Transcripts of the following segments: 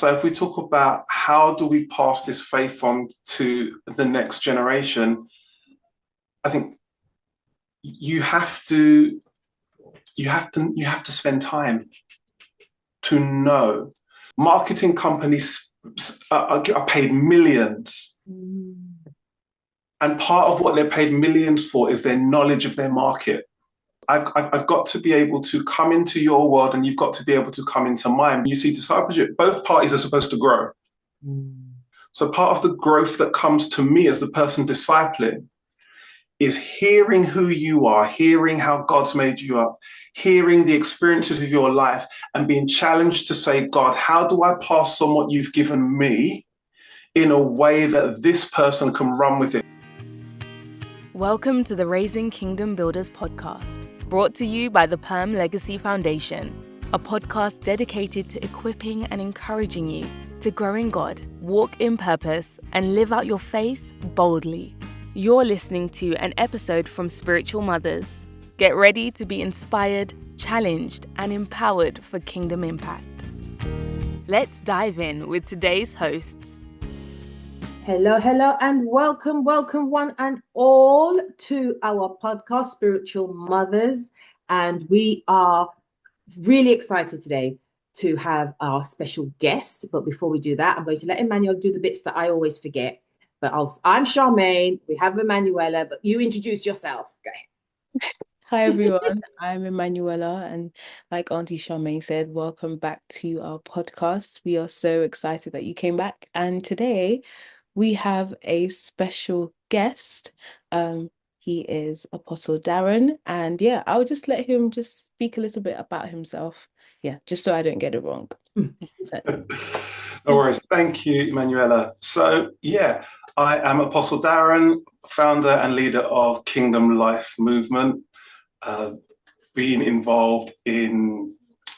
So if we talk about how do we pass this faith on to the next generation, I think you have to spend time to know. Marketing companies are paid millions. And part of what they're paid millions for is their knowledge of their market. I've got to be able to come into your world and you've got to be able to come into mine. You see, discipleship, both parties are supposed to grow. So part of the growth that comes to me as the person discipling is hearing who you are, hearing how God's made you up, hearing the experiences of your life and being challenged to say, God, how do I pass on what you've given me in a way that this person can run with it? Welcome to the Raising Kingdom Builders podcast, brought to you by the Perm Legacy Foundation, a podcast dedicated to equipping and encouraging you to grow in God, walk in purpose, and live out your faith boldly. You're listening to an episode from Spiritual Mothers. Get ready to be inspired, challenged, and empowered for kingdom impact. Let's dive in with today's hosts. Hello, and welcome one and all to our podcast, Spiritual Mothers. And we are really excited today to have our special guest. But before we do that, I'm going to let Emmanuel do the bits that I always forget. But I'm Charmain, we have Emmanuella, but you introduce yourself. Okay. Hi everyone, I'm Emmanuella, and like Auntie Charmain said, welcome back to our podcast. We are so excited that you came back, and today we have a special guest. He is Apostle Darren, and I'll just let him just speak a little bit about himself. Just so I don't get it wrong. No worries. Thank you, Emmanuella. So, I am Apostle Darren, founder and leader of Kingdom Life Movement. Been involved in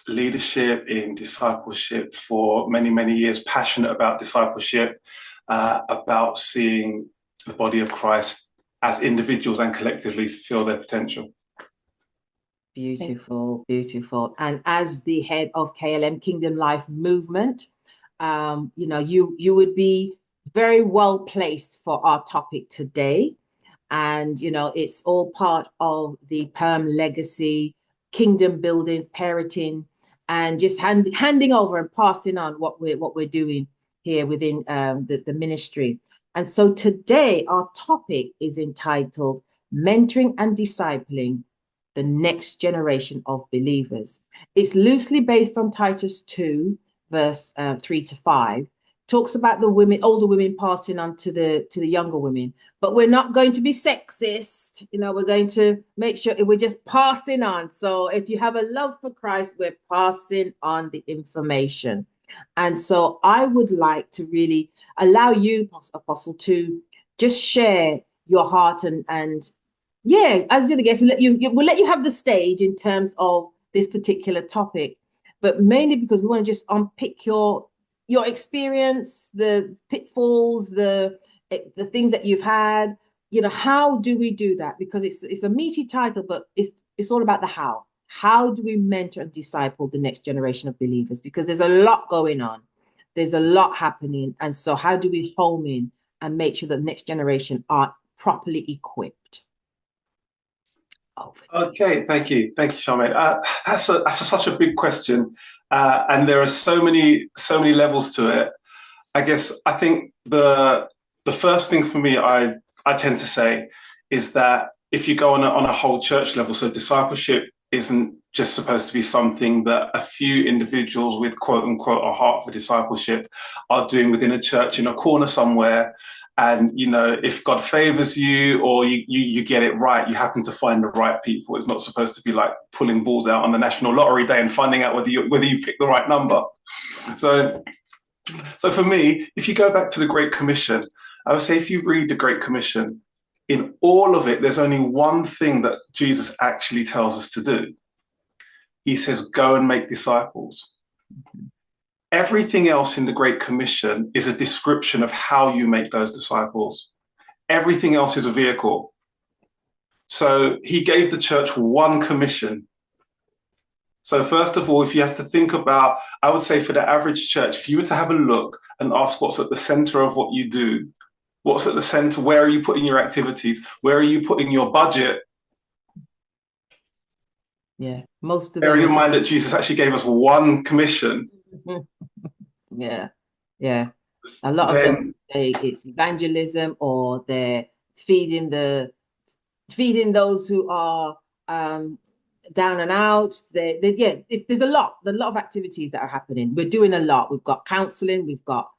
leadership, in discipleship for many, many years, passionate about discipleship, about seeing the body of Christ as individuals and collectively fulfill their potential. Beautiful. And as the head of KLM, Kingdom Life Movement, you would be very well placed for our topic today. And, it's all part of the Perm Legacy, kingdom buildings, parenting, and just handing over and passing on what we're doing here within the ministry. And so today our topic is entitled Mentoring and Discipling the Next Generation of Believers. It's loosely based on Titus 2, verse 3-5. Talks about the older women passing on to the younger women, but we're not going to be sexist. We're going to make sure we're just passing on. So if you have a love for Christ, we're passing on the information. And so I would like to really allow you, Apostle, to just share your heart and as you're the guest, we'll let you have the stage in terms of this particular topic, but mainly because we want to just unpick your experience, the pitfalls, the things that you've had. How do we do that? Because it's a meaty title, but it's all about the how. How do we mentor and disciple the next generation of believers? Because there's a lot going on. There's a lot happening. And so how do we home in and make sure that the next generation are properly equipped? Okay, thank you, Charmaine. That's such a big question, and there are so many levels to it. I think the first thing for me, I tend to say, is that if you go on a whole church level, so discipleship isn't just supposed to be something that a few individuals with quote unquote a heart for discipleship are doing within a church in a corner somewhere. And, if God favors you or you get it right, you happen to find the right people. It's not supposed to be like pulling balls out on the national lottery day and finding out whether you pick the right number. So for me, if you go back to the Great Commission, I would say if you read the Great Commission, in all of it, there's only one thing that Jesus actually tells us to do. He says, go and make disciples. Everything else in the Great Commission is a description of how you make those disciples. Everything else is a vehicle. So he gave the church one commission. So first of all, if you have to think about, I would say for the average church, if you were to have a look and ask what's at the center of what you do, what's at the center, where are you putting your activities? Where are you putting your budget? Yeah, most of Bearing them. in mind that Jesus actually gave us one commission. Yeah, yeah. A lot of them, it's evangelism, or they're feeding those who are down and out. There's a lot of activities that are happening. We're doing a lot. We've got counseling, we've got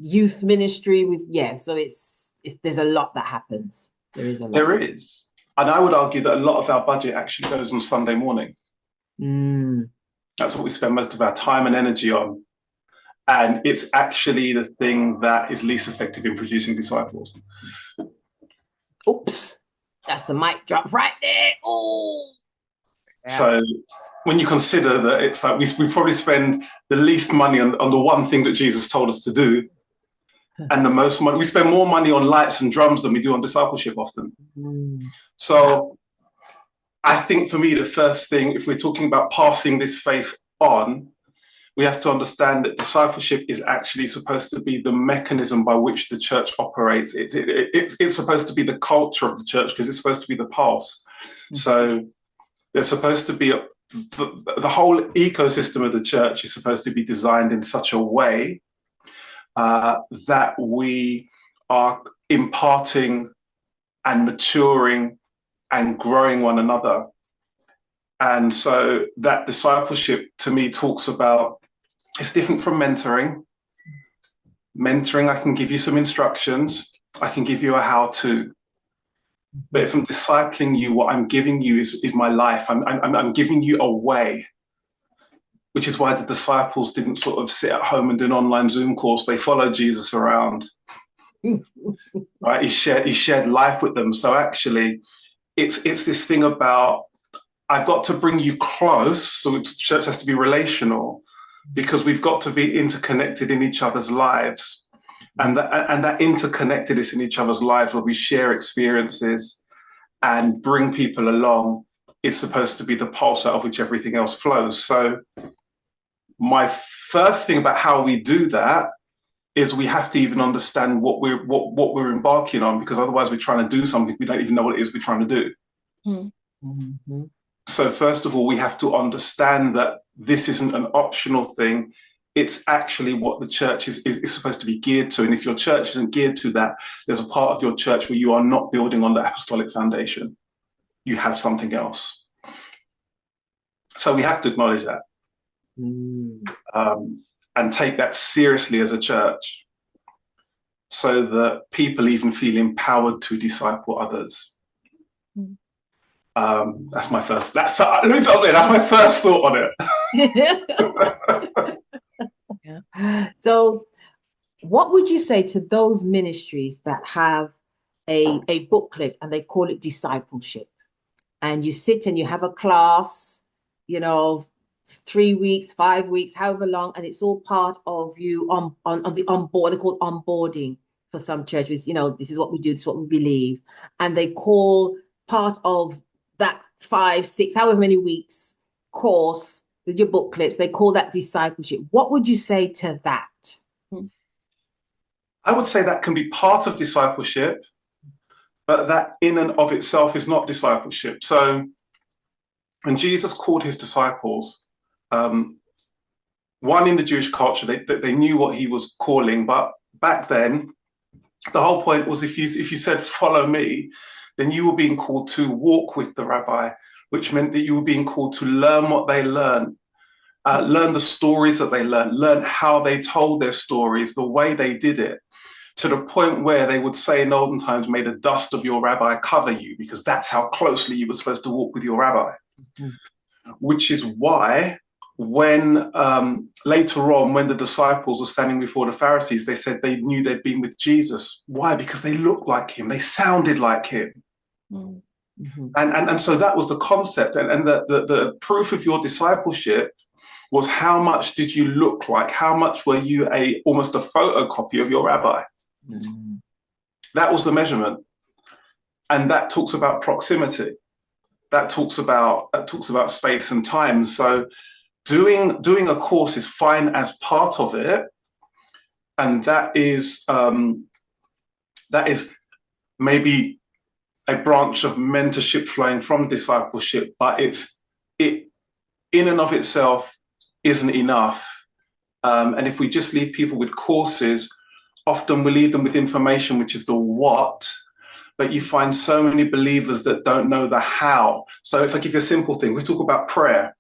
youth ministry. So it's there's a lot that happens. There is a lot. There is. And I would argue that a lot of our budget actually goes on Sunday morning. That's what we spend most of our time and energy on. And it's actually the thing that is least effective in producing disciples. Oops, that's the mic drop right there. Oh. Yeah. So when you consider that it's like we probably spend the least money on the one thing that Jesus told us to do, and the most money, we spend more money on lights and drums than we do on discipleship often. So I think for me, the first thing, if we're talking about passing this faith on, we have to understand that discipleship is actually supposed to be the mechanism by which the church operates. It's supposed to be the culture of the church, because it's supposed to be the pulse. So there's supposed to be the whole ecosystem of the church is supposed to be designed in such a way that we are imparting and maturing and growing one another. And so that discipleship to me talks about, it's different from mentoring. Mentoring, I can give you some instructions. I can give you a how-to. But if I'm discipling you, what I'm giving you is my life. I'm giving you a way, which is why the disciples didn't sort of sit at home and do an online Zoom course. They followed Jesus around. Right? He shared life with them. So actually, it's this thing about, I've got to bring you close. So the church has to be relational, because we've got to be interconnected in each other's lives. And that interconnectedness in each other's lives, where we share experiences and bring people along, is supposed to be the pulse out of which everything else flows. So my first thing about how we do that is we have to even understand what we're embarking on, because otherwise we're trying to do something we don't even know what it is we're trying to do. Mm-hmm. So first of all, we have to understand that this isn't an optional thing. It's actually what the church is supposed to be geared to. And if your church isn't geared to that, there's a part of your church where you are not building on the apostolic foundation. You have something else. So we have to acknowledge that and take that seriously as a church, so that people even feel empowered to disciple others. That's my first. That's my first thought on it. Yeah. So, what would you say to those ministries that have a booklet and they call it discipleship, and you sit and you have a class, 3 weeks, 5 weeks, however long, and it's all part of you on the onboard. They call it onboarding for some churches. This is what we do, this is what we believe, and they call part of that 5, 6, however many weeks course with your booklets, they call that discipleship. What would you say to that? I would say that can be part of discipleship, but that in and of itself is not discipleship. So when Jesus called his disciples, one, in the Jewish culture, they knew what he was calling, but back then, the whole point was if you said, follow me, then you were being called to walk with the rabbi, which meant that you were being called to learn what they learned, learn the stories that they learn how they told their stories, the way they did it, to the point where they would say in olden times, may the dust of your rabbi cover you, because that's how closely you were supposed to walk with your rabbi. Which is why when later on, when the disciples were standing before the Pharisees, they said they knew they'd been with Jesus. Why? Because they looked like him. They sounded like him. Mm-hmm. And so that was the concept. And the proof of your discipleship was how much did you look like? How much were you almost a photocopy of your rabbi? Mm-hmm. That was the measurement. And that talks about proximity. that talks about space and time. So doing a course is fine as part of it, and that is maybe a branch of mentorship flowing from discipleship, but it in and of itself isn't enough. And if we just leave people with courses, often we leave them with information, which is the what, but you find so many believers that don't know the how. So if I give you a simple thing, we talk about prayer.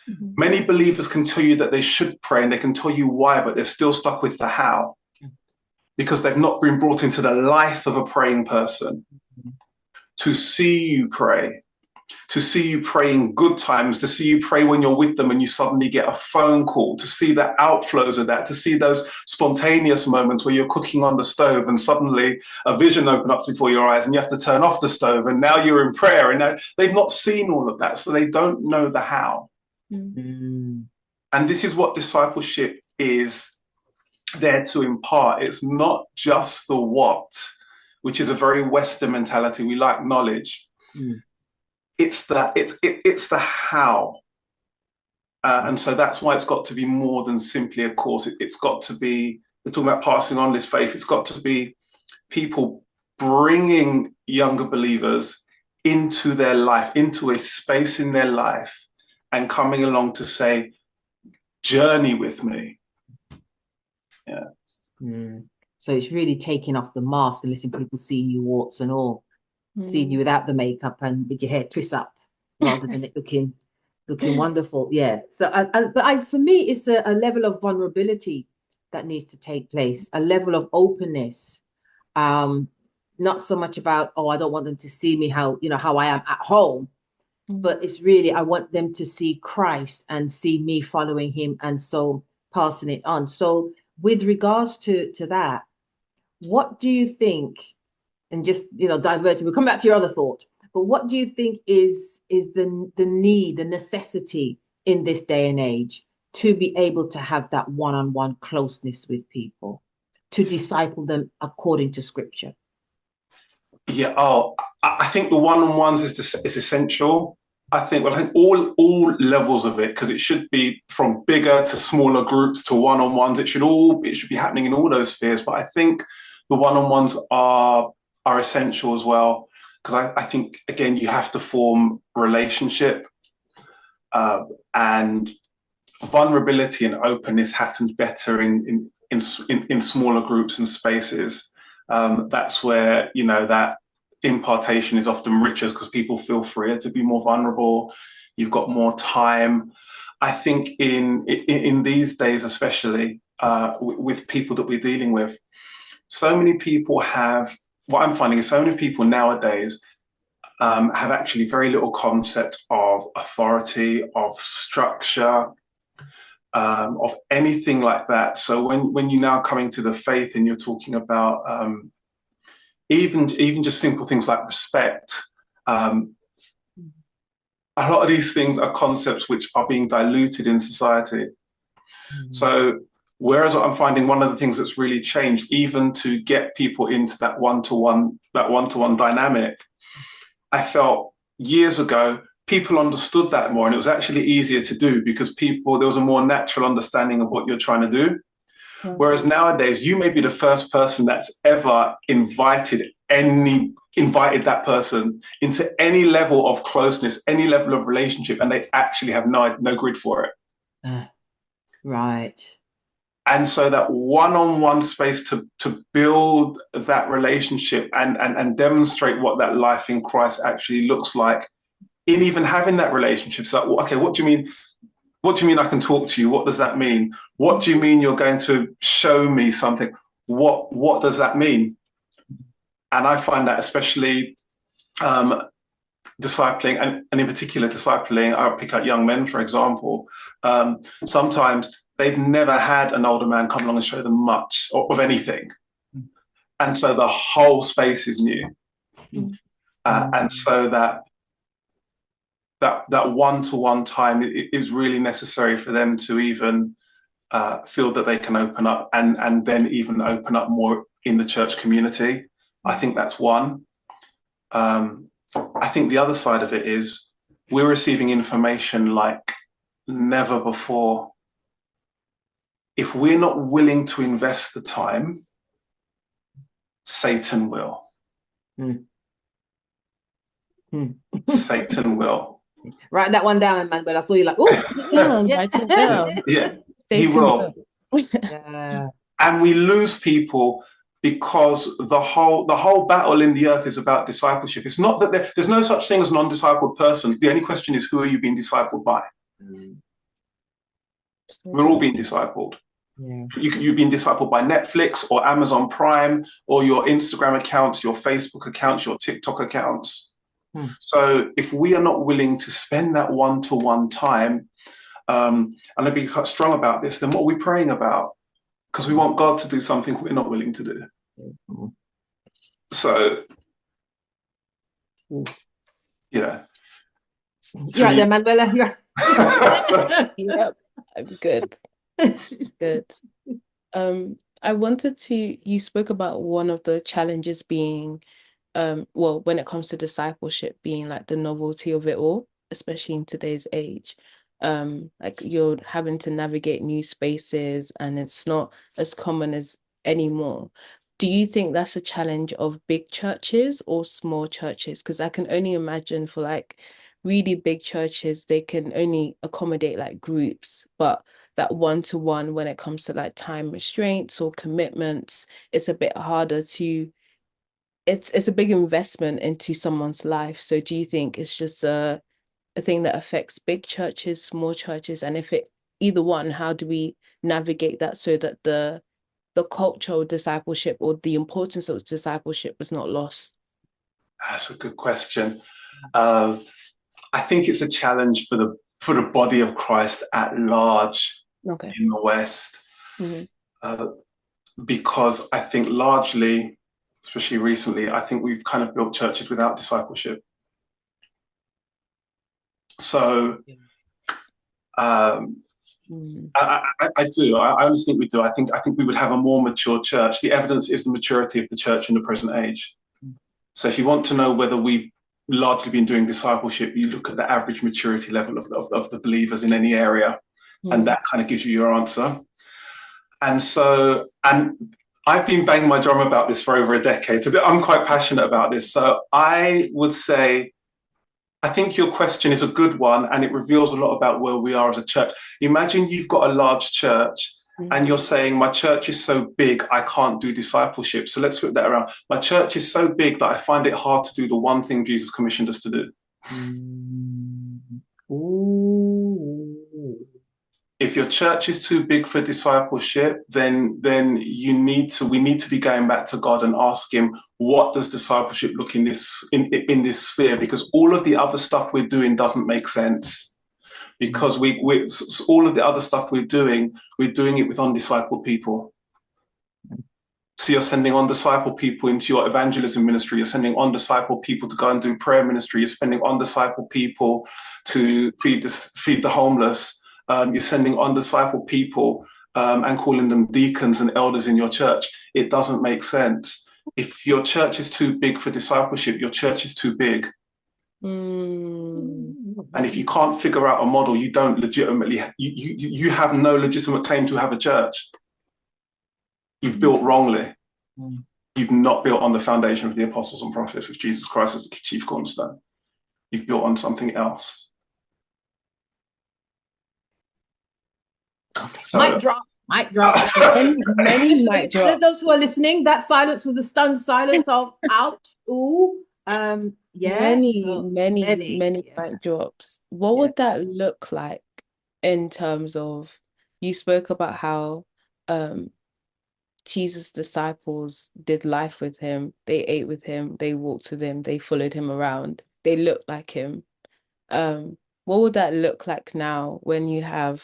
Mm-hmm. Many believers can tell you that they should pray and they can tell you why, but they're still stuck with the how because they've not been brought into the life of a praying person. Mm-hmm. To see you pray, to see you pray in good times, to see you pray when you're with them and you suddenly get a phone call, to see the outflows of that, to see those spontaneous moments where you're cooking on the stove and suddenly a vision opens up before your eyes and you have to turn off the stove and now you're in prayer. And now they've not seen all of that, so they don't know the how. Mm-hmm. And this is what discipleship is there to impart. It's not just the what, which is a very Western mentality. We like knowledge. Mm. It's the how. And so that's why it's got to be more than simply a course. It's got to be, we're talking about passing on this faith. It's got to be people bringing younger believers into their life, into a space in their life and coming along to say, journey with me. Yeah. Mm. So it's really taking off the mask and letting people see you warts and all, seeing you without the makeup and with your hair twist up, rather than it looking wonderful. Yeah. So, for me, it's a level of vulnerability that needs to take place, a level of openness. Not so much about, I don't want them to see me how I am at home, but it's really, I want them to see Christ and see me following him, and so passing it on. So with regards to that, what do you think, and just, diverting, we'll come back to your other thought, but what do you think is the need, the necessity in this day and age to be able to have that one-on-one closeness with people, to disciple them according to scripture? Yeah, I think the one-on-ones is essential. I think all levels of it, because it should be from bigger to smaller groups to one-on-ones. It should be happening in all those spheres. But I think the one-on-ones are essential as well, because I think, again, you have to form relationship, and vulnerability and openness happens better in smaller groups and spaces. That's where that impartation is often richer, because people feel freer to be more vulnerable. You've got more time. I think in these days, especially with people that we're dealing with, so many people have, what I'm finding is so many people nowadays have actually very little concept of authority, of structure, of anything like that. So when you're now coming to the faith and you're talking about even just simple things like respect, a lot of these things are concepts which are being diluted in society. Mm-hmm. So whereas I'm finding one of the things that's really changed, even to get people into that one-to-one dynamic, I felt years ago people understood that more, and it was actually easier to do because there was a more natural understanding of what you're trying to do. Mm-hmm. Whereas nowadays, you may be the first person that's ever invited that person into any level of closeness, any level of relationship, and they actually have no grid for it. Right. And so that one-on-one space to build that relationship and demonstrate what that life in Christ actually looks like in even having that relationship. So, okay, what do you mean? What do you mean I can talk to you? What does that mean? What do you mean you're going to show me something? What does that mean? And I find that especially discipling, and in particular discipling, I'll pick out young men, for example. Sometimes they've never had an older man come along and show them much of anything. And so the whole space is new. And so that one-to-one time is really necessary for them to even feel that they can open up and then even open up more in the church community. I think that's one. I think the other side of it is we're receiving information like never before. If we're not willing to invest the time, Satan will. Satan will. Write that one down, Emmanuel. I saw you like, oh, write it down. Yeah, he Satan will. Yeah. And we lose people because the whole battle in the earth is about discipleship. It's not that there's no such thing as non-discipled person. The only question is, who are you being discipled by? We're all being discipled. Yeah. You've been discipled by Netflix or Amazon Prime or your Instagram accounts, your Facebook accounts, your TikTok accounts. So if we are not willing to spend that one-to-one time, and I'll be strong about this, then what are we praying about? Because we want God to do something we're not willing to do. So, yeah. You're right there, Emmanuella. Yep, I'm good. Good. I wanted to, you spoke about one of the challenges being, well, when it comes to discipleship, being like the novelty of it all, especially in today's age. Like you're having to navigate new spaces and it's not as common as anymore. Do you think that's a challenge of big churches or small churches? Because I can only imagine for like really big churches, they can only accommodate like groups, but that one-to-one when it comes to like time restraints or commitments, it's a bit harder to, it's a big investment into someone's life. So do you think it's just a thing that affects big churches, small churches? And if it, either one, how do we navigate that so that the culture of discipleship or the importance of discipleship is not lost? That's a good question. I think it's a challenge for the body of Christ at large in the West, because I think largely, especially recently, I think we've kind of built churches without discipleship. So I do. I honestly think we do. I think we would have a more mature church. The evidence is the maturity of the church in the present age. So if you want to know whether we've largely been doing discipleship, you look at the average maturity level of the believers in any area, and that kind of gives you your answer. And I've been banging my drum about this for over a decade. So I'm quite passionate about this. So I would say, I think your question is a good one, and it reveals a lot about where we are as a church. Imagine you've got a large church and you're saying, my church is so big, I can't do discipleship. So let's flip that around. My church is so big that I find it hard to do the one thing Jesus commissioned us to do. If your church is too big for discipleship, then we need to be going back to God and ask him, what does discipleship look in this sphere? Because all of the other stuff we're doing doesn't make sense. Because all of the other stuff we're doing it with undiscipled people. So you're sending undiscipled people into your evangelism ministry. You're sending undiscipled people to go and do prayer ministry. You're sending undiscipled people to feed the homeless. You're sending undiscipled people and calling them deacons and elders in your church. It doesn't make sense. If your church is too big for discipleship, your church is too big. And if you can't figure out a model, you don't legitimately, you have no legitimate claim to have a church. You've built wrongly. You've not built on the foundation of the apostles and prophets with Jesus Christ as the chief cornerstone. You've built on something else. So, mic drop. Many mic drops. Those who are listening, that silence was the stunned silence of ouch, ooh. Many mic drops. What would that look like in terms of, you spoke about how Jesus' disciples did life with him, they ate with him, they walked with him, they followed him around, they looked like him. What would that look like now when you have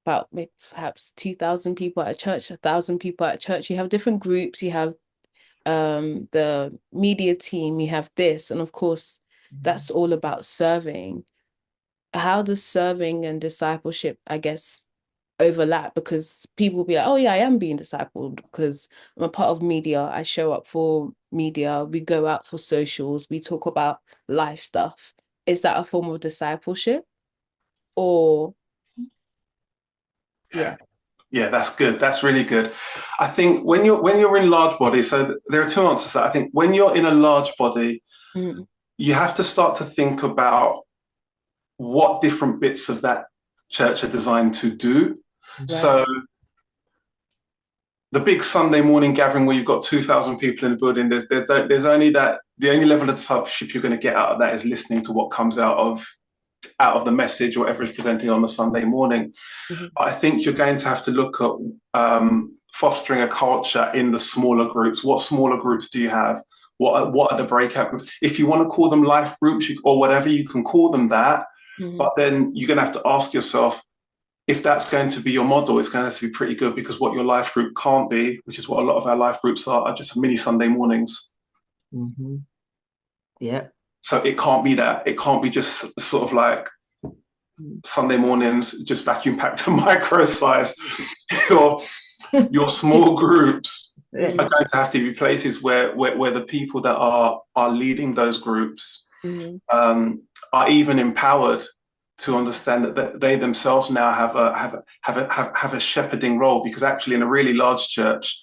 about maybe perhaps 2,000 people at a church, 1,000 people at a church? You have different groups, you have the media team, you have this, and of course that's all about serving. How does serving and discipleship, I guess, overlap? Because people will be like, oh yeah, I am being discipled because I'm a part of media, I show up for media, we go out for socials, we talk about life stuff. is that a form of discipleship? Or yeah. Yeah, that's good. That's really good. I think when you're in large bodies, so there are two answers to that. I think when you're in a large body, you have to start to think about what different bits of that church are designed to do. Right. So the big Sunday morning gathering where you've got 2,000 people in the building, there's only that, the only level of discipleship you're going to get out of that is listening to what comes out of the message or whatever is presenting on the Sunday morning. But I think you're going to have to look at fostering a culture in the smaller groups. What smaller groups do you have? What are the breakout groups? If you want to call them life groups or whatever, you can call them that. But then you're going to have to ask yourself, if that's going to be your model, it's going to have to be pretty good, because what your life group can't be, which is what a lot of our life groups are just mini Sunday mornings. Yeah. So it can't be that. It can't be just sort of like Sunday mornings, just vacuum packed to micro size. Your small groups are going to have to be places where the people that are leading those groups are even empowered to understand that they themselves now have a shepherding role, because actually in a really large church,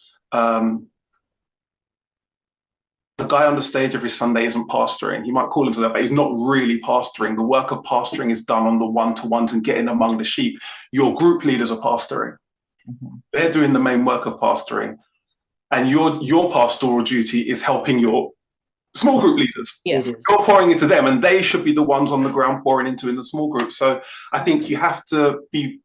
the guy on the stage every Sunday isn't pastoring. He might call himself that, but he's not really pastoring. The work of pastoring is done on the one-to-ones and getting among the sheep. Your group leaders are pastoring. They're doing the main work of pastoring. And your pastoral duty is helping your small group leaders. Yeah. You're pouring into them, and they should be the ones on the ground pouring into in the small group. So I think you have to be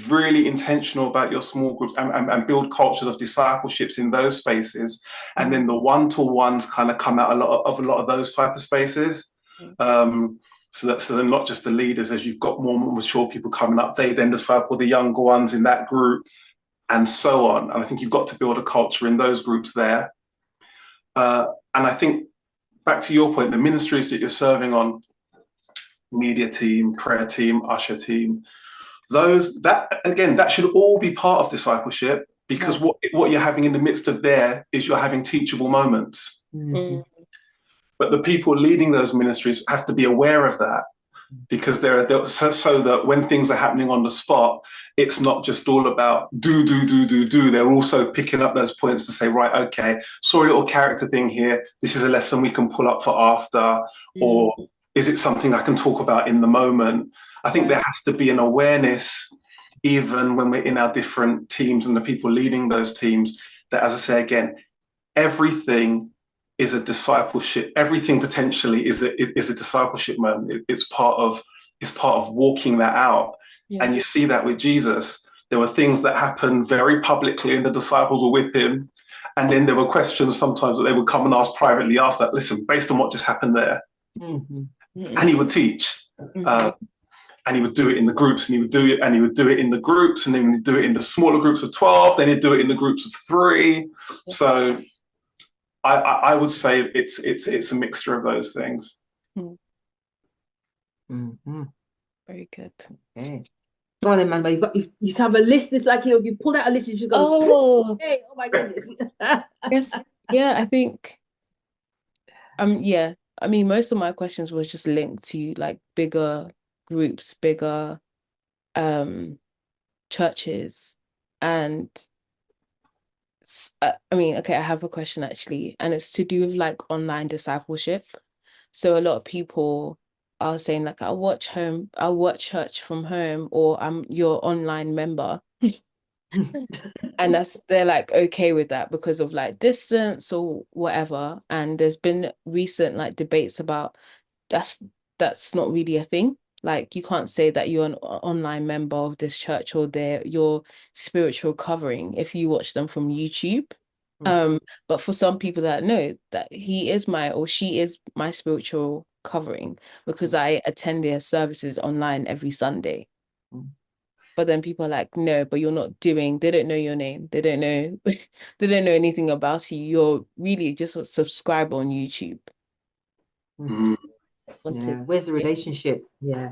really intentional about your small groups and build cultures of discipleships in those spaces. And then the one-to-ones kind of come out a lot of those type of spaces. So they're not just the leaders. As you've got more mature people coming up, they then disciple the younger ones in that group, and so on. And I think you've got to build a culture in those groups there. And I think, back to your point, the ministries that you're serving on, media team, prayer team, usher team, that should all be part of discipleship, because what you're having in the midst of there is you're having teachable moments. But the people leading those ministries have to be aware of that, because so that when things are happening on the spot, it's not just all about do. They're also picking up those points to say, right, okay, saw a little character thing here. This is a lesson we can pull up for after, or is it something I can talk about in the moment? I think there has to be an awareness, even when we're in our different teams and the people leading those teams, that, as I say again, everything is a discipleship. Everything potentially is a discipleship moment. It's part of walking that out. Yeah. And you see that with Jesus. There were things that happened very publicly, and the disciples were with him. And then there were questions sometimes that they would come and privately ask that, listen, based on what just happened there. And he would teach. And he would do it in the groups, and he would do it in the groups, and then he'd do it in the smaller groups of 12, then he'd do it in the groups of 3. So I would say it's a mixture of those things. Very good. Okay. Go on then, man. But you have a list. It's like you pulled out a list and you go, okay, oh my goodness. Yes. Yeah, I think yeah. I mean, most of my questions was just linked to like bigger groups, bigger churches. And I mean, okay, I have a question actually, and it's to do with like online discipleship. So a lot of people are saying like, I'll watch church from home, or I'm your online member. And they're like okay with that because of like distance or whatever. And there's been recent like debates about that's not really a thing. Like, you can't say that you're an online member of this church or your spiritual covering if you watch them from YouTube. But for some people that know that he is or she is my spiritual covering because I attend their services online every Sunday. But then people are like, no, but you're not doing, they don't know your name. They don't know, they don't know anything about you. You're really just a subscriber on YouTube. Yeah. Where's the relationship? Yeah.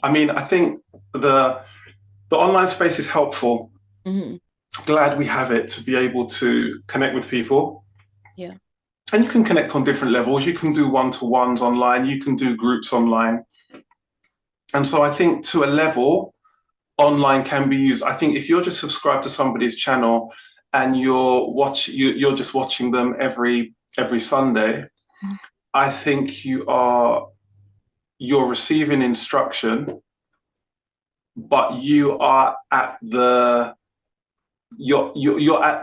I mean, I think the online space is helpful. Glad we have it to be able to connect with people. And you can connect on different levels. You can do one-to-ones online. You can do groups online. And so I think to a level, online can be used. I think if you're just subscribed to somebody's channel and you're just watching them every Sunday, I think you're receiving instruction, but you're at the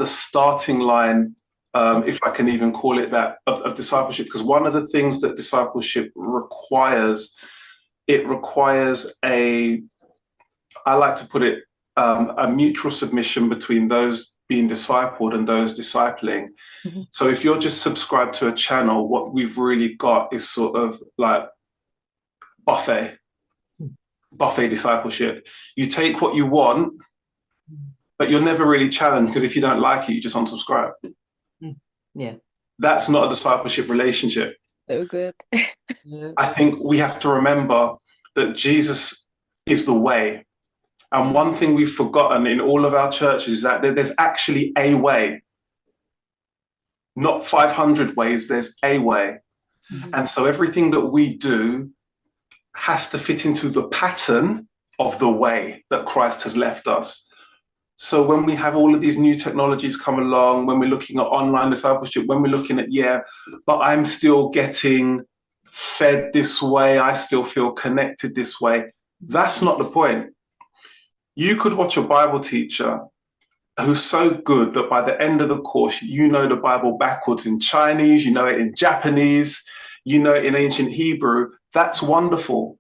starting line, if I can even call it that, of discipleship. Because one of the things that discipleship requires, it requires I like to put it, a mutual submission between those being discipled and those discipling. Mm-hmm. So if you're just subscribed to a channel, what we've really got is sort of like buffet discipleship. You take what you want, but you're never really challenged, because if you don't like it, you just unsubscribe. Yeah. That's not a discipleship relationship. So good. I think we have to remember that Jesus is the way. And one thing we've forgotten in all of our churches is that there's actually a way. Not 500 ways, there's a way. Mm-hmm. And so everything that we do has to fit into the pattern of the way that Christ has left us. So when we have all of these new technologies come along, when we're looking at online discipleship, when we're looking at, but I'm still getting fed this way, I still feel connected this way, that's not the point. You could watch a Bible teacher who's so good that by the end of the course, you know the Bible backwards in Chinese, you know it in Japanese, you know it in ancient Hebrew. That's wonderful.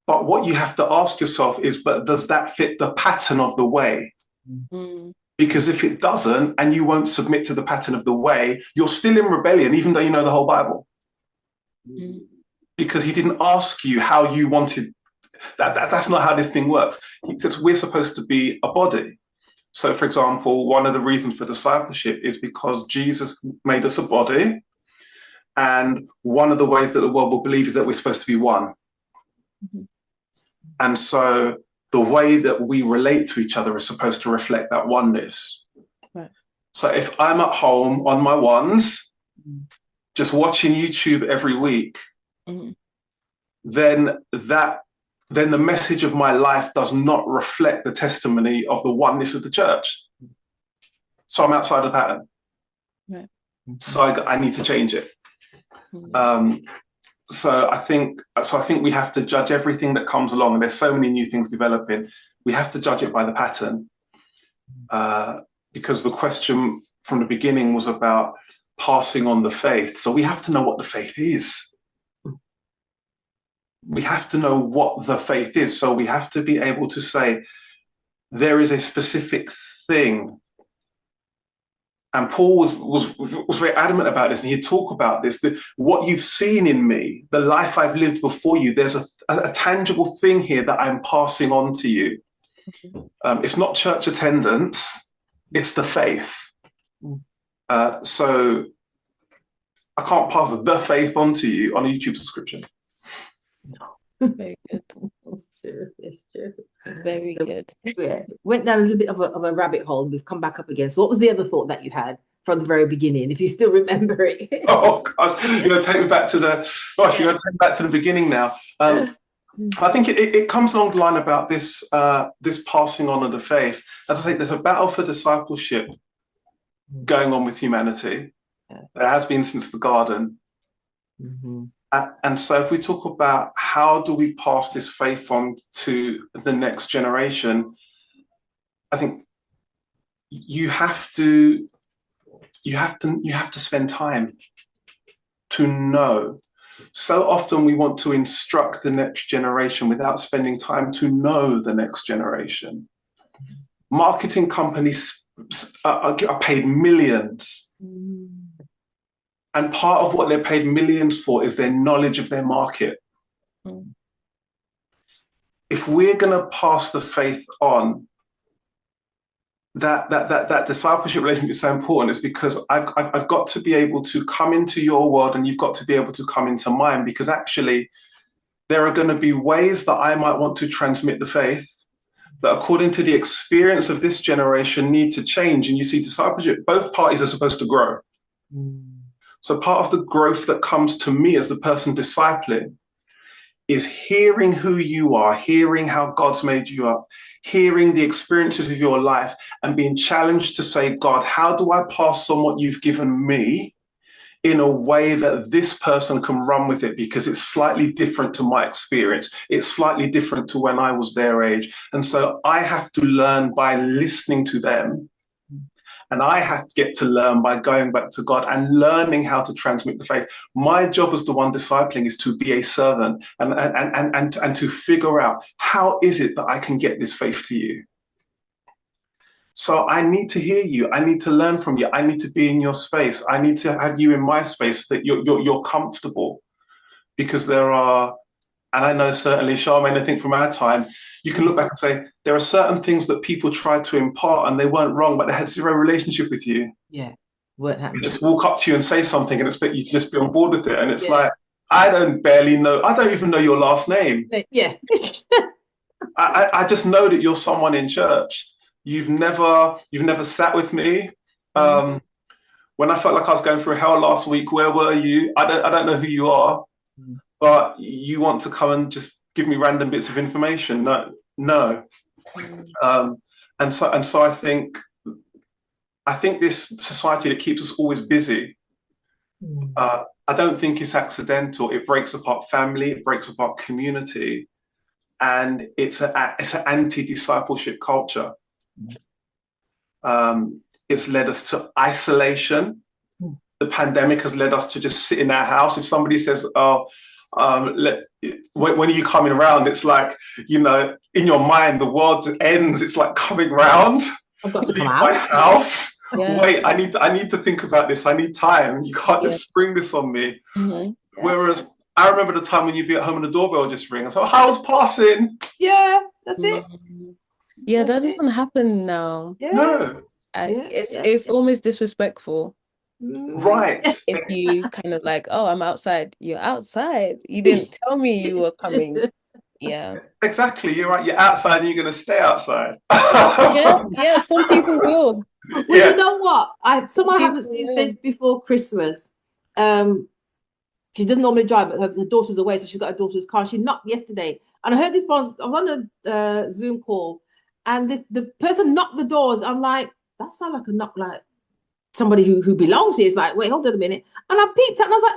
But what you have to ask yourself is, but does that fit the pattern of the way? Mm-hmm. Because if it doesn't, and you won't submit to the pattern of the way, you're still in rebellion, even though you know the whole Bible. Mm-hmm. Because he didn't ask you how you wanted. That's not how this thing works. He says we're supposed to be a body. So, for example, one of the reasons for discipleship is because Jesus made us a body. And one of the ways that the world will believe is that we're supposed to be one. Mm-hmm. And so the way that we relate to each other is supposed to reflect that oneness. Right. So if I'm at home on my ones, just watching YouTube every week, mm-hmm. then the message of my life does not reflect the testimony of the oneness of the church. So I'm outside the pattern. Right. So I need to change it. Mm-hmm. So I think we have to judge everything that comes along, and there's so many new things developing. We have to judge it by the pattern, because the question from the beginning was about passing on the faith. So we have to know what the faith is. We have to know what the faith is. So we have to be able to say there is a specific thing. And Paul was very adamant about this, and he'd talk about this, what you've seen in me, the life I've lived before you, there's a tangible thing here that I'm passing on to you. It's not church attendance, it's the faith. So I can't pass the faith on to you on a YouTube subscription. No. Very good. It's true. It's true. Very good. Yeah. Went down a little bit of a rabbit hole, and we've come back up again. So what was the other thought that you had from the very beginning, if you still remember it? Oh gosh, you're going to take me back to the beginning now. I think it comes along the line about this passing on of the faith. As I say, there's a battle for discipleship going on with humanity. Yeah. There has been since the garden. Mm-hmm. And so if we talk about how do we pass this faith on to the next generation, I think you have to spend time to know. So often we want to instruct the next generation without spending time to know the next generation. Marketing companies are paid millions. And part of what they're paid millions for is their knowledge of their market. If we're going to pass the faith on, that discipleship relationship is so important. It's because I've got to be able to come into your world, and you've got to be able to come into mine, because actually there are going to be ways that I might want to transmit the faith that, according to the experience of this generation, need to change. And you see, discipleship, both parties are supposed to grow. Mm. So part of the growth that comes to me as the person discipling is hearing who you are, hearing how God's made you up, hearing the experiences of your life, and being challenged to say, God, how do I pass on what you've given me in a way that this person can run with it, because it's slightly different to my experience. It's slightly different to when I was their age. And so I have to learn by listening to them. And I have to get to learn by going back to God and learning how to transmit the faith. My job as the one discipling is to be a servant and to figure out, how is it that I can get this faith to you? So I need to hear you. I need to learn from you. I need to be in your space. I need to have you in my space, that you're comfortable. Because there are, and I know certainly, Charmain, I think from our time, you can look back and say, there are certain things that people tried to impart and they weren't wrong, but they had zero relationship with you. Yeah. What They happened? just walk up to you and say something and expect you to just be on board with it. And it's Yeah. like, I don't even know your last name. Yeah. I just know that you're someone in church. You've never sat with me. When I felt like I was going through hell last week, where were you? I don't know who you are, but you want to come and just give me random bits of information. No. And so I think this society that keeps us always busy, I don't think it's accidental. It breaks apart family, it breaks apart community, and it's an anti-discipleship culture. It's led us to isolation. The pandemic has led us to just sit in our house. If somebody says, "Oh, when are you coming around?" It's like, in your mind, the world ends. It's like coming round. I've got to leave come my out. house. Yeah. Wait, I need to think about this. I need time. You can't just spring this on me. Whereas I remember the time when you'd be at home and the doorbell just ring. And so, how's passing? Yeah, that's it. Yeah, That's that doesn't happen now. Yeah. No. It's almost disrespectful. Right. If you kind of like, oh, I'm outside. You're outside. You didn't tell me you were coming. Yeah. Exactly. You're right. You're outside and you're going to stay outside. Yeah, some people will. Well, you know what? Someone I haven't seen since before Christmas. She doesn't normally drive, but her daughter's away, so she's got her daughter's car. She knocked yesterday, and I heard this. I was on a Zoom call, and the person knocked the doors. I'm like, that sounds like a knock, like somebody who belongs here. It's like, wait, hold on a minute. And I peeped out, and I was like,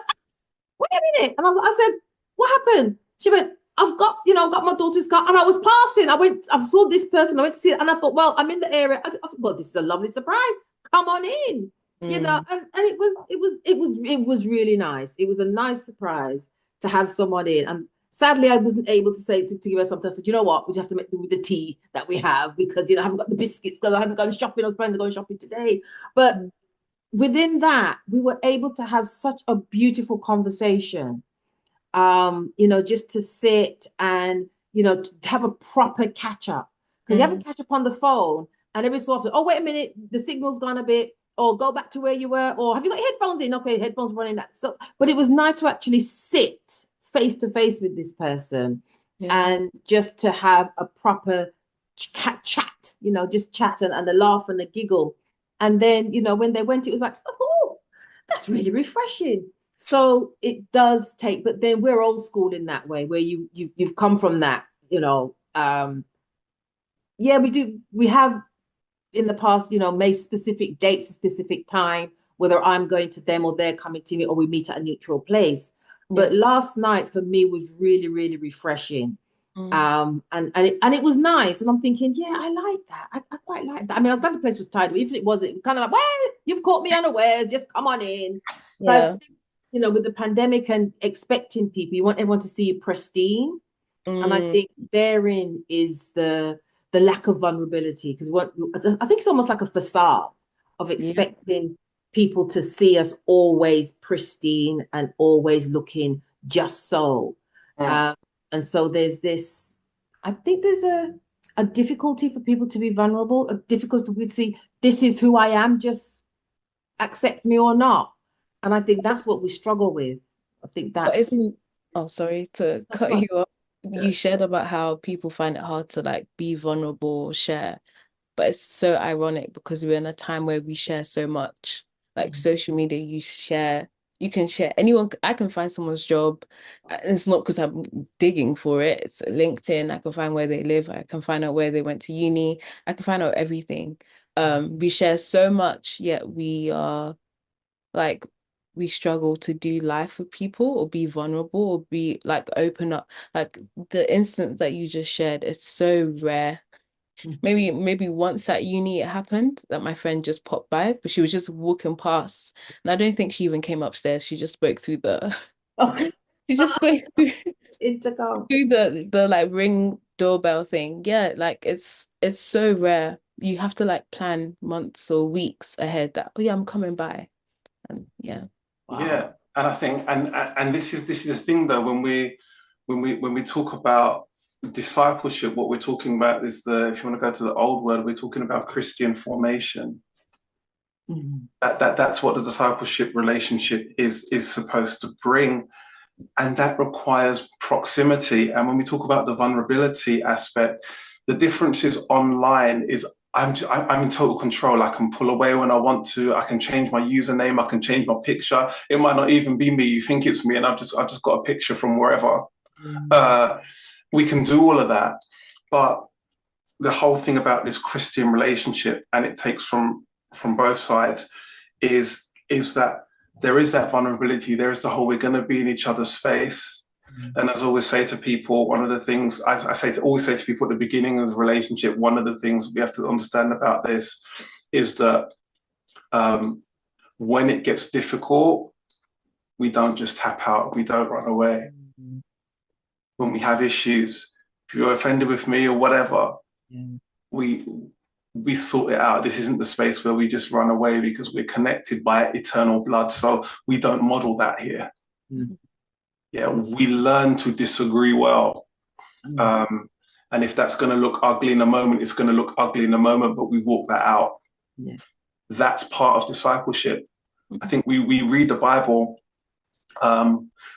wait a minute. And I said, what happened? She went, I've got my daughter's car, and I was passing. I saw this person. I went to see it, and I thought, well, I'm in the area. I thought, well, this is a lovely surprise. Come on in. And it was really nice. It was a nice surprise to have someone in. And sadly, I wasn't able to say to give her something. I said, you know what, we just have to make do with the tea that we have, because I haven't got the biscuits, because I hadn't gone shopping. I was planning to go shopping today. But within that, we were able to have such a beautiful conversation. Just to sit and to have a proper catch up. Because you have a catch up on the phone, and every so often, oh, wait a minute, the signal's gone a bit. Or go back to where you were, or have you got your headphones in? Okay, headphones running. So, but it was nice to actually sit face to face with this person, and just to have a proper chat, just chat and a laugh and a giggle. And then, when they went, it was like, oh, that's really refreshing. So it does take, but then we're old school in that way, where you've come from that, we do. We have in the past, made specific dates, a specific time, whether I'm going to them or they're coming to me, or we meet at a neutral place. But last night for me was really, really refreshing. And it was nice. And I'm thinking, yeah, I like that. I quite like that. I mean, I'm glad the place was tidy. Even if it wasn't, kind of like, well, you've caught me unawares, just come on in. But with the pandemic and expecting people, you want everyone to see you pristine. And I think therein is the lack of vulnerability, because I think it's almost like a facade of expecting people to see us always pristine and always looking just so. And so there's this, I think there's a difficulty for people to be vulnerable, a difficulty for people to see, this is who I am, just accept me or not. And I think that's what we struggle with. I think that's... sorry to cut you off. You shared about how people find it hard to like be vulnerable, share, but it's so ironic because we're in a time where we share so much. like social media, you can share anyone. I can find someone's job. It's not because I'm digging for it. It's LinkedIn. I can find where they live. I can find out where they went to uni. I can find out everything. We share so much, yet we are like we struggle to do life with people or be vulnerable or be like open up. Like the instance that you just shared, it's so rare. Maybe once at uni it happened that my friend just popped by, but she was just walking past. And I don't think she even came upstairs. She just spoke through the Okay. she just spoke through, Intercom. through the like ring doorbell thing. Yeah, like it's so rare. You have to like plan months or weeks ahead that, oh yeah, I'm coming by. And yeah. Yeah, and I think, and this is the thing though, when we talk about discipleship, what we're talking about is if you want to go to the old word, we're talking about Christian formation. Mm-hmm. That's what the discipleship relationship is supposed to bring, and that requires proximity. And when we talk about the vulnerability aspect, the differences online is I'm in total control. I can pull away when I want to. I can change my username. I can change my picture. It might not even be me. You think it's me, and I've just got a picture from wherever. We can do all of that, but the whole thing about this Christian relationship, and it takes from both sides, is that there is that vulnerability. There is the whole we're going to be in each other's space. And as I always say to people, one of the things always say to people at the beginning of the relationship, one of the things we have to understand about this is that when it gets difficult, we don't just tap out, we don't run away. When we have issues, if you're offended with me or whatever, we sort it out. This isn't the space where we just run away because we're connected by eternal blood. So we don't model that here. Yeah, we learn to disagree well. And if that's going to look ugly in a moment, it's going to look ugly in a moment, but we walk that out. Yeah. That's part of discipleship. I think we read the Bible.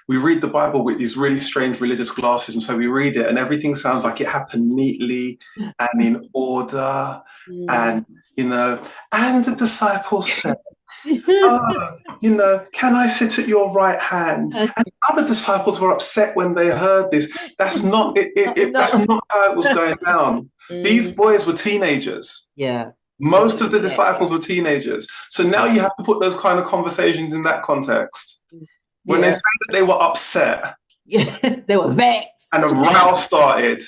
We read the Bible with these really strange religious glasses. And so we read it and everything sounds like it happened neatly and in order. And, and the disciples said, can I sit at your right hand? And other disciples were upset when they heard this. That's not it. That's not how it was going down. These boys were teenagers. Yeah. Most of the disciples were teenagers. So now you have to put those kind of conversations in that context. When they say that they were upset. Yeah, they were vexed. And a row started.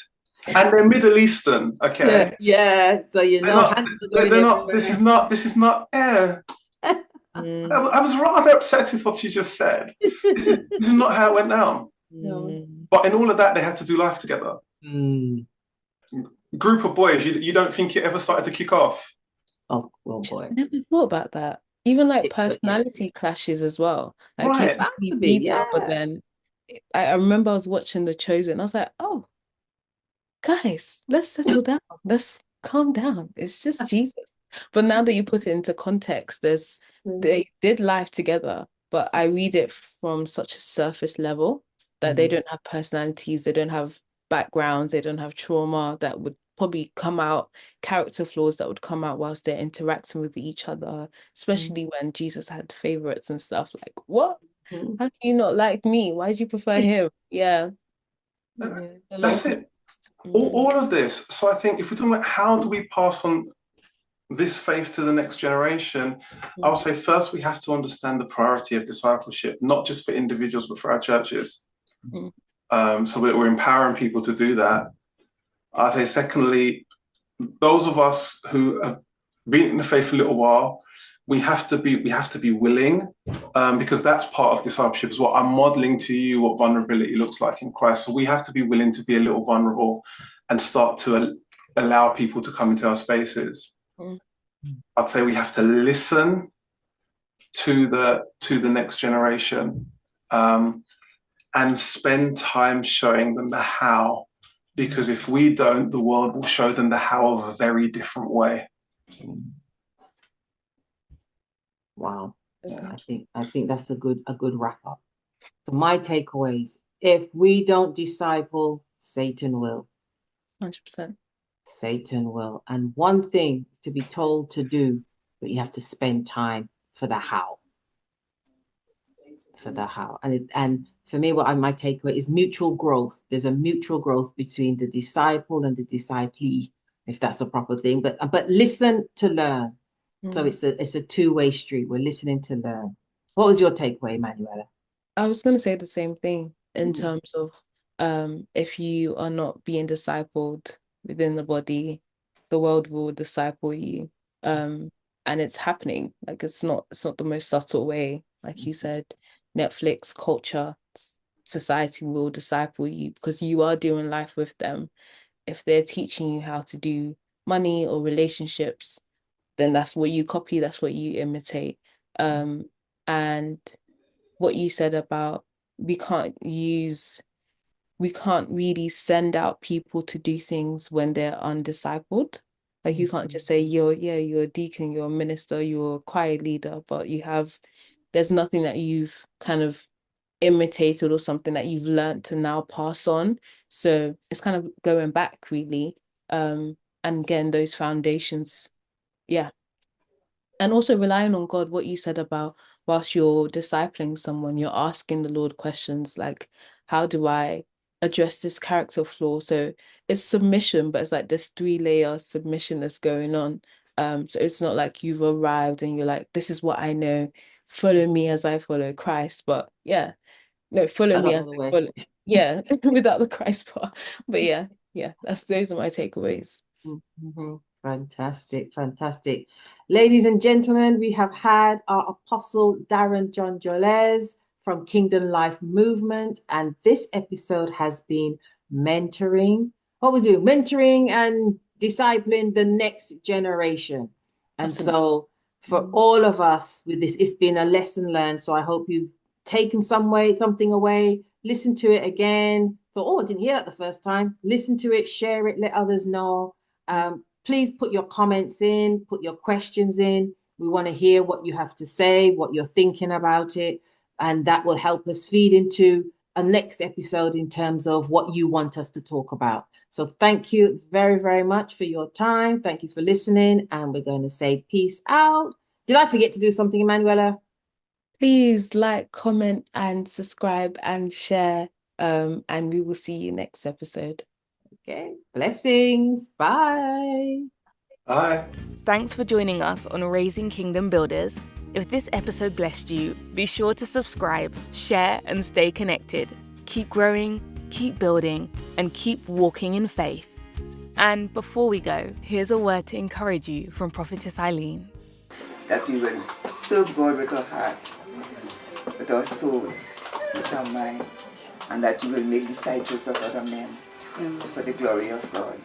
And they're Middle Eastern, okay? Yeah. So hands are going this is not air. I was rather upset with what you just said. This is not how it went down. But in all of that, they had to do life together. Group of boys, you don't think it ever started to kick off? Oh, well, boy. I never thought about that. Even like personality clashes as well. Like he beat up, but then I remember I was watching The Chosen. I was like, oh, guys, let's settle down. Let's calm down. It's just Jesus. But now that you put it into context, they did life together, but I read it from such a surface level that they don't have personalities, they don't have backgrounds, they don't have trauma that would probably come out, character flaws that would come out whilst they're interacting with each other, especially when Jesus had favorites and stuff. Like, what? How can you not like me? Why do you prefer him? Yeah. That's it. All of this. So I think if we're talking about how do we pass on this faith to the next generation, I would say first we have to understand the priority of discipleship, not just for individuals, but for our churches. So we're empowering people to do that. I'd say secondly, those of us who have been in the faith for a little while, we have to be willing, because that's part of discipleship as well. I'm modeling to you what vulnerability looks like in Christ. So we have to be willing to be a little vulnerable and start to allow people to come into our spaces. I'd say we have to listen to the next generation, and spend time showing them the how. Because if we don't, the world will show them the how of a very different way. Wow. Yeah. I think that's a good wrap up. So my takeaways: if we don't disciple, Satan will. 100%. Satan will. And one thing is to be told to do, but you have to spend time for the how. And for me, my takeaway is mutual growth. There's a mutual growth between the disciple and the disciplee, if that's a proper thing. But listen to learn. So it's a two-way street. We're listening to learn. What was your takeaway, Emmanuella? I was going to say the same thing in terms of if you are not being discipled within the body, the world will disciple you. And it's happening. Like it's not the most subtle way. Like you said, Netflix, culture, society will disciple you because you are doing life with them. If they're teaching you how to do money or relationships, then that's what you copy, that's what you imitate. And what you said about we can't really send out people to do things when they're undiscipled. Like you can't just say you're a deacon, you're a minister, you're a choir leader, but there's nothing that you've kind of imitated or something that you've learned to now pass on. So it's kind of going back really, and getting those foundations. Yeah. And also relying on God, what you said about whilst you're discipling someone, you're asking the Lord questions like, how do I address this character flaw? So it's submission, but it's like this 3-layer submission that's going on. So it's not like you've arrived and you're like, this is what I know, follow me as I follow Christ. But yeah, no, follow me as I follow. Yeah, without the Christ part. But yeah, those are my takeaways. Mm-hmm. Fantastic. Ladies and gentlemen, we have had our Apostle Darren John-Joiles from Kingdom Life Movement, and this episode has been mentoring. What we do, mentoring and discipling the next generation. And so for all of us with this, it's been a lesson learned. So I hope you've taken something away, listen to it again, thought, oh, I didn't hear that the first time. Listen to it, share it, let others know. Please put your comments in, put your questions in. We want to hear what you have to say, what you're thinking about it. And that will help us feed into a next episode in terms of what you want us to talk about. So thank you very, very much for your time. Thank you for listening. And we're going to say peace out. Did I forget to do something, Emmanuella? Please like, comment, and subscribe and share. And we will see you next episode. Okay, blessings. Bye. Bye. Thanks for joining us on Raising Kingdom Builders. If this episode blessed you, be sure to subscribe, share, and stay connected. Keep growing, keep building, and keep walking in faith. And before we go, here's a word to encourage you from Prophetess Alleyne. That we will serve God with our heart, with our soul, with our mind, and that you will make disciples of other men for the glory of God.